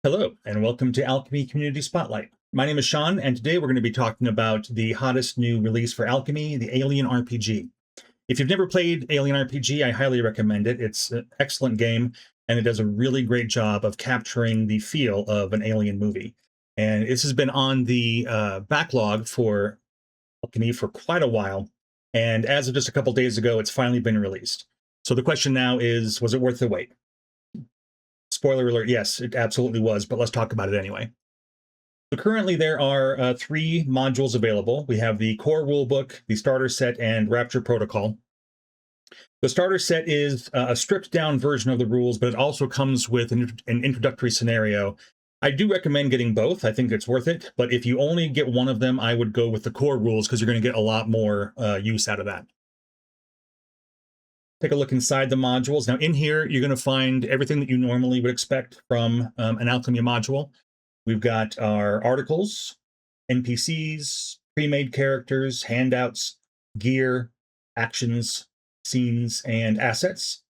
Hello, and welcome to Alchemy Community Spotlight. My name is Sean, and today we're going to be talking about the hottest new release for Alchemy, the Alien RPG. If you've never played Alien RPG, I highly recommend it. It's an excellent game, and it does a really great job of capturing the feel of an Alien movie. And this has been on the backlog for Alchemy for quite a while, and as of just a couple days ago, it's finally been released. So the question now is, was it worth the wait? Spoiler alert, yes, it absolutely was, but let's talk about it anyway. So currently there are 3 modules available. We have the core rulebook, the starter set, and Rapture Protocol. The starter set is a stripped down version of the rules, but it also comes with an introductory scenario. I do recommend getting both. I think it's worth it, but if you only get one of them, I would go with the core rules because you're going to get a lot more use out of that. Take a look inside the modules. Now in here, you're going to find everything that you normally would expect from an Alchemy module. We've got our articles, NPCs, pre-made characters, handouts, gear, actions, scenes, and assets.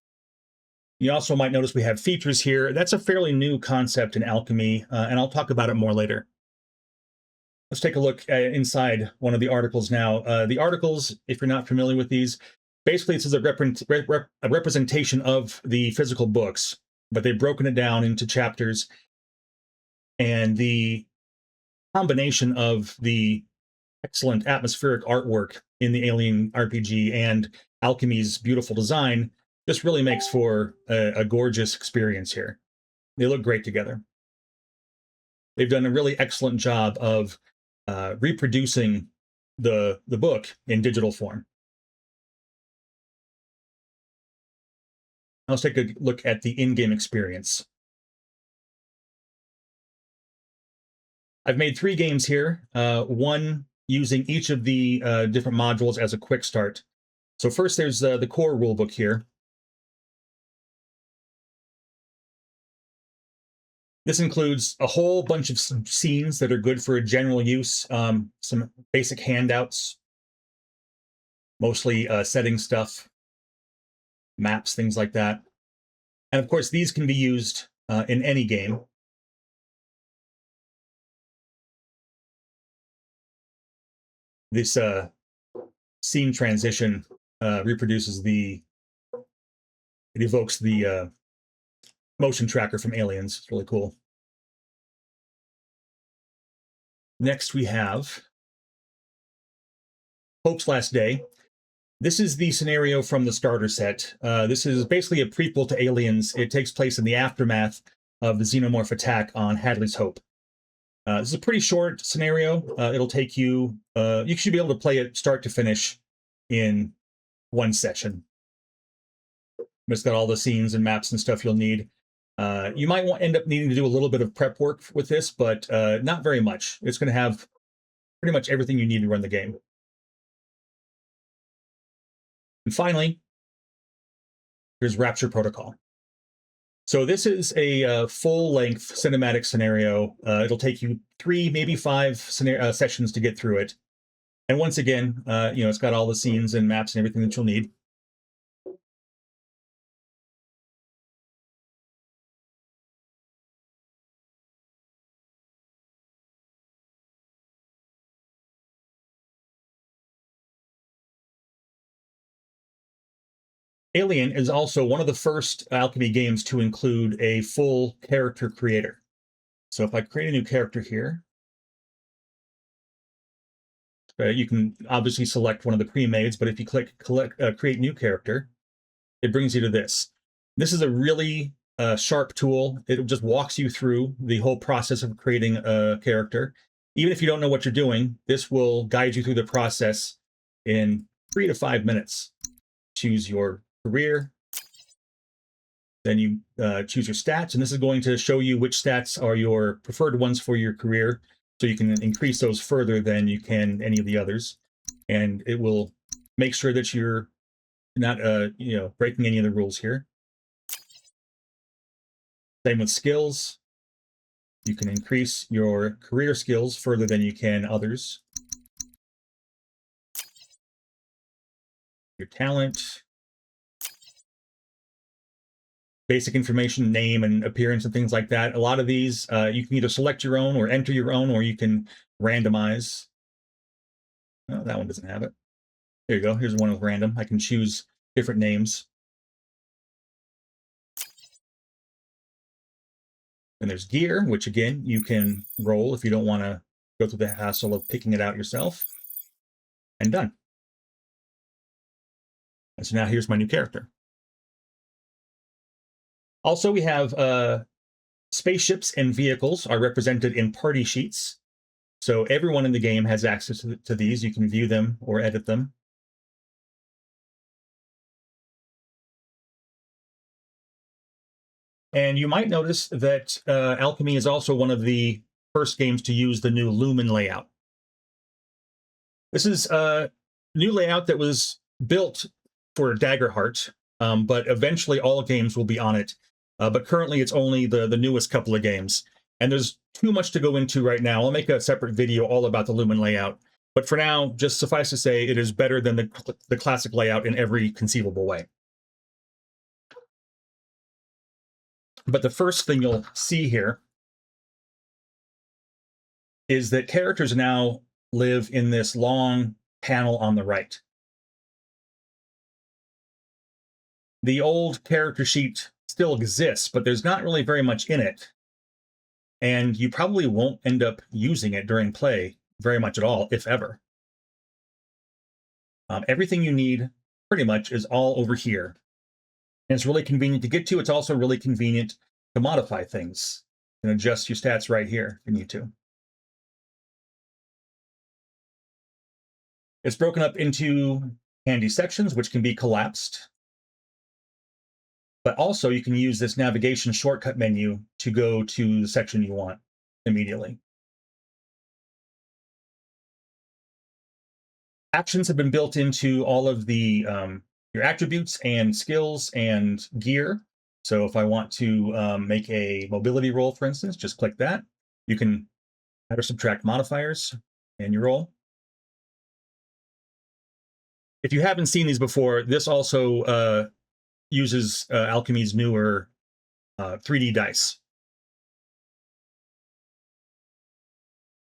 You also might notice we have features here. That's a fairly new concept in Alchemy, and I'll talk about it more later. Let's take a look inside one of the articles now. The articles, if you're not familiar with these, basically this is a representation of the physical books, but they've broken it down into chapters. And the combination of the excellent atmospheric artwork in the Alien RPG and Alchemy's beautiful design just really makes for a gorgeous experience here. They look great together. They've done a really excellent job of reproducing the book in digital form. Let's take a look at the in-game experience. I've made 3 games here, one using each of the different modules as a quick start. So first there's the core rulebook here. This includes a whole bunch of scenes that are good for general use, some basic handouts, mostly setting stuff, maps, things like that. And of course, these can be used in any game. This scene transition reproduces it evokes the motion tracker from Aliens. It's really cool. Next, we have Hope's Last Day. This is the scenario from the starter set. This is basically a prequel to Aliens. It takes place in the aftermath of the xenomorph attack on Hadley's Hope. This is a pretty short scenario. It'll take you, you should be able to play it start to finish in one session. It's got all the scenes and maps and stuff you'll need. You might end up needing to do a little bit of prep work with this, but not very much. It's going to have pretty much everything you need to run the game. And finally, here's Rapture Protocol. So this is a full-length cinematic scenario. It'll take you 3, maybe 5 sessions to get through it. And once again, it's got all the scenes and maps and everything that you'll need. Alien is also one of the first Alchemy games to include a full character creator. So if I create a new character here, you can obviously select one of the pre-mades, but if you click create new character, it brings you to this. This is a really sharp tool. It just walks you through the whole process of creating a character. Even if you don't know what you're doing, this will guide you through the process in 3 to 5 minutes. Choose your career, then you choose your stats, and this is going to show you which stats are your preferred ones for your career, so you can increase those further than you can any of the others, and it will make sure that you're not breaking any of the rules here. Same with skills. You can increase your career skills further than you can others. Your talent, basic information, name and appearance and things like that. A lot of these, you can either select your own or enter your own, or you can randomize. Oh, that one doesn't have it. There you go. Here's one with random. I can choose different names. And there's gear, which again, you can roll if you don't want to go through the hassle of picking it out yourself. And done. And so now here's my new character. Also, we have spaceships and vehicles are represented in party sheets. So everyone in the game has access to these. You can view them or edit them. And you might notice that Alchemy is also one of the first games to use the new Lumen layout. This is a new layout that was built for Daggerheart, but eventually all games will be on it. But currently it's only the newest couple of games. And there's too much to go into right now. I'll make a separate video all about the Lumen layout. But for now, just suffice to say, it is better than the classic layout in every conceivable way. But the first thing you'll see here is that characters now live in this long panel on the right. The old character sheet still exists, but there's not really very much in it. And you probably won't end up using it during play very much at all, if ever. Everything you need pretty much is all over here. And it's really convenient to get to. It's also really convenient to modify things and adjust your stats right here if you need to. It's broken up into handy sections, which can be collapsed. But also you can use this navigation shortcut menu to go to the section you want immediately. Actions have been built into all of the your attributes and skills and gear. So if I want to make a mobility roll, for instance, just click that. You can add or subtract modifiers and you roll. If you haven't seen these before, this also uses Alchemy's newer 3D dice.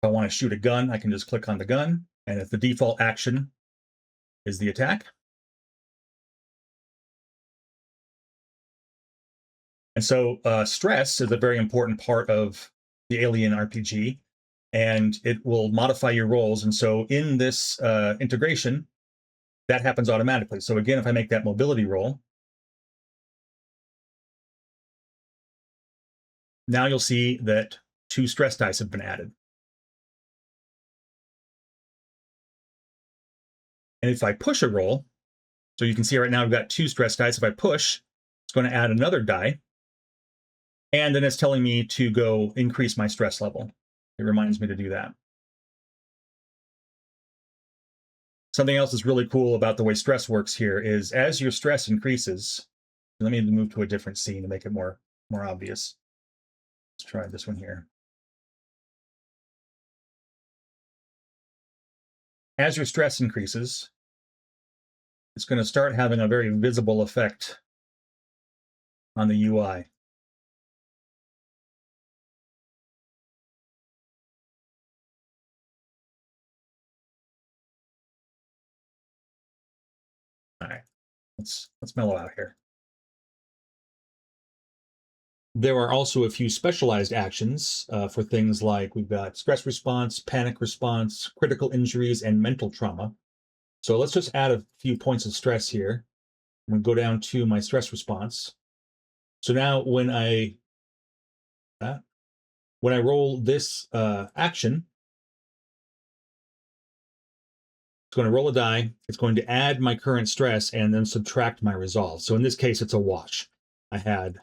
If I want to shoot a gun, I can just click on the gun, and if the default action is the attack. And so stress is a very important part of the Alien RPG, and it will modify your rolls. And so in this integration, that happens automatically. So again, if I make that mobility roll, now you'll see that 2 stress dice have been added. And if I push a roll, so you can see right now I've got 2 stress dice. If I push, it's going to add another die. And then it's telling me to go increase my stress level. It reminds me to do that. Something else that's really cool about the way stress works here is as your stress increases, let me move to a different scene to make it more obvious. Let's try this one here. As your stress increases, it's going to start having a very visible effect on the UI. All right, let's mellow out here. There are also a few specialized actions for things like we've got stress response, panic response, critical injuries, and mental trauma. So let's just add a few points of stress here. I'm going to go down to my stress response. So now when I roll this action, it's going to roll a die. It's going to add my current stress and then subtract my resolve. So in this case, it's a wash. I had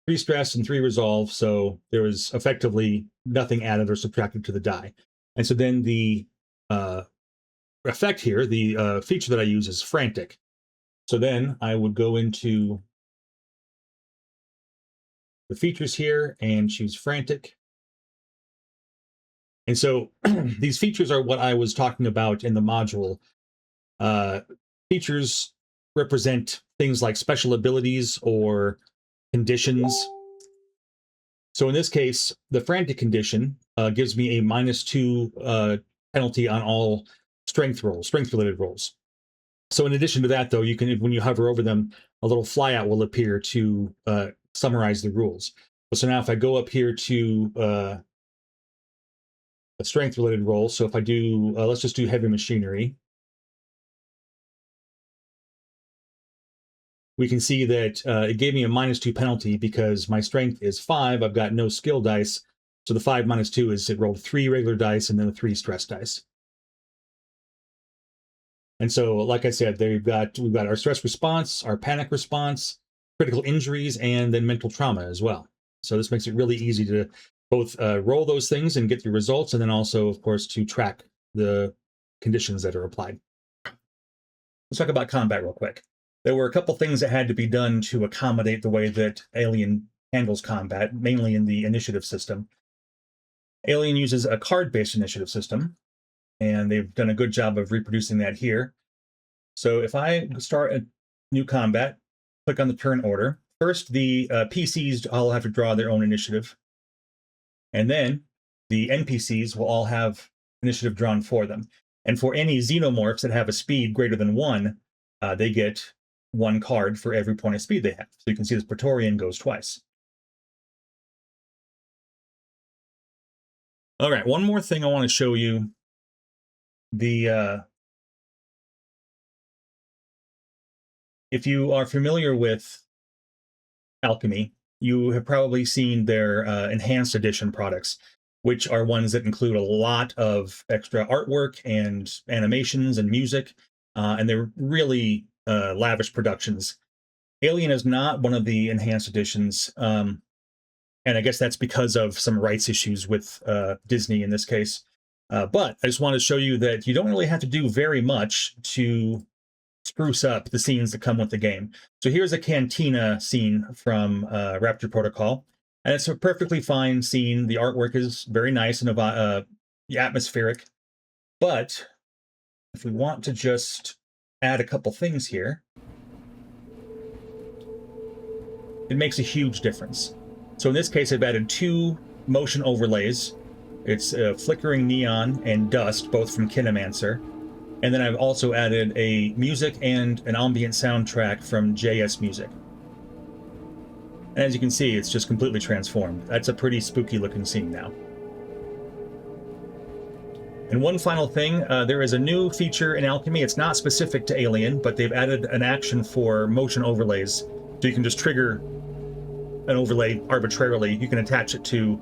3 stress and 3 resolve, so there was effectively nothing added or subtracted to the die. And so then the effect here, the feature that I use is frantic. So then I would go into the features here and choose frantic. And so these features are what I was talking about in the module. Features represent things like special abilities or conditions. So in this case, the frantic condition gives me a -2 penalty on all strength rolls, strength-related rolls. So in addition to that, though, you can, when you hover over them, a little flyout will appear to summarize the rules. So now if I go up here to a strength-related roll, so if I do, let's just do heavy machinery, we can see that it gave me a -2 penalty because my strength is 5. I've got no skill dice. So the 5 minus 2 is it rolled 3 regular dice and then the 3 stress dice. And so, like I said, we've got our stress response, our panic response, critical injuries, and then mental trauma as well. So this makes it really easy to both roll those things and get the results, and then also, of course, to track the conditions that are applied. Let's talk about combat real quick. There were a couple things that had to be done to accommodate the way that Alien handles combat, mainly in the initiative system. Alien uses a card-based initiative system, and they've done a good job of reproducing that here. So if I start a new combat, click on the turn order, first the PCs all have to draw their own initiative, and then the NPCs will all have initiative drawn for them. And for any xenomorphs that have a speed greater than 1, they get 1 card for every point of speed they have. So you can see this Praetorian goes twice. All right, one more thing I want to show you. If you are familiar with Alchemy, you have probably seen their enhanced edition products, which are ones that include a lot of extra artwork and animations and music, and they're really lavish productions. Alien is not one of the enhanced editions, and I guess that's because of some rights issues with Disney in this case. But I just want to show you that you don't really have to do very much to spruce up the scenes that come with the game. So here's a cantina scene from Rapture Protocol, and it's a perfectly fine scene. The artwork is very nice and atmospheric. But if we want to just add a couple things here, it makes a huge difference. So in this case, I've added 2 motion overlays. It's flickering neon and dust, both from Kinemancer. And then I've also added a music and an ambient soundtrack from JS Music. And as you can see, it's just completely transformed. That's a pretty spooky looking scene now. And one final thing, there is a new feature in Alchemy. It's not specific to Alien, but they've added an action for motion overlays. So you can just trigger an overlay arbitrarily. You can attach it to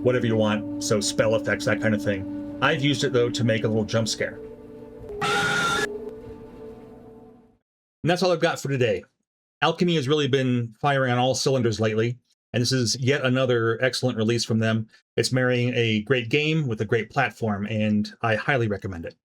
whatever you want, so spell effects, that kind of thing. I've used it, though, to make a little jump scare. And that's all I've got for today. Alchemy has really been firing on all cylinders lately, and this is yet another excellent release from them. It's marrying a great game with a great platform, and I highly recommend it.